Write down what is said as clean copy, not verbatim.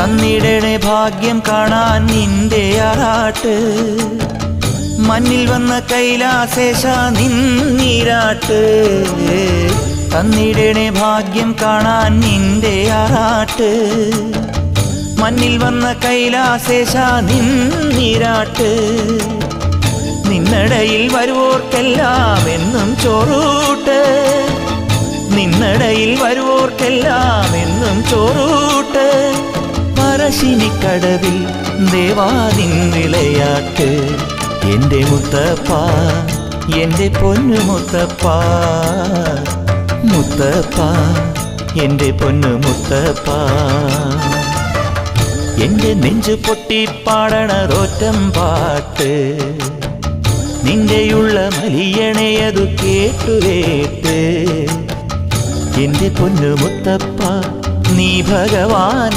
തന്നിടണേ ഭാഗ്യം കാണാൻ നിന്റെ ആറാട്ട് മണ്ണിൽ വന്ന കൈലാസേശ നിന്നീരാട്ട് തന്നിടണേ ഭാഗ്യം കാണാൻ നിന്റെ ആറാട്ട് മണ്ണിൽ വന്ന കൈലാസേശ നിന്നീരാട്ട് നിന്നടയിൽ വരുവോർക്കെല്ലാം എന്നും ചോറൂട്ട് നിന്നടയിൽ വരുവോർക്കെല്ലാം എന്നും ചോറൂട്ട് പറശ്ശിനിക്കടവിൽ ദേവാദിൻ വിളയാട്ട് എൻ്റെ മുത്തപ്പ എൻ്റെ പൊന്നു മുത്തപ്പ മുത്തപ്പ എൻ്റെ പൊന്നു മുത്തപ്പ എൻ്റെ നെഞ്ചു പൊട്ടി പാടണതൊറ്റം പാട്ട് നിന്റെയുള്ള മലിയണയതു കേട്ടുകേട്ട് എൻ്റെ പൊന്നു മുത്തപ്പ നീ ഭഗവാൻ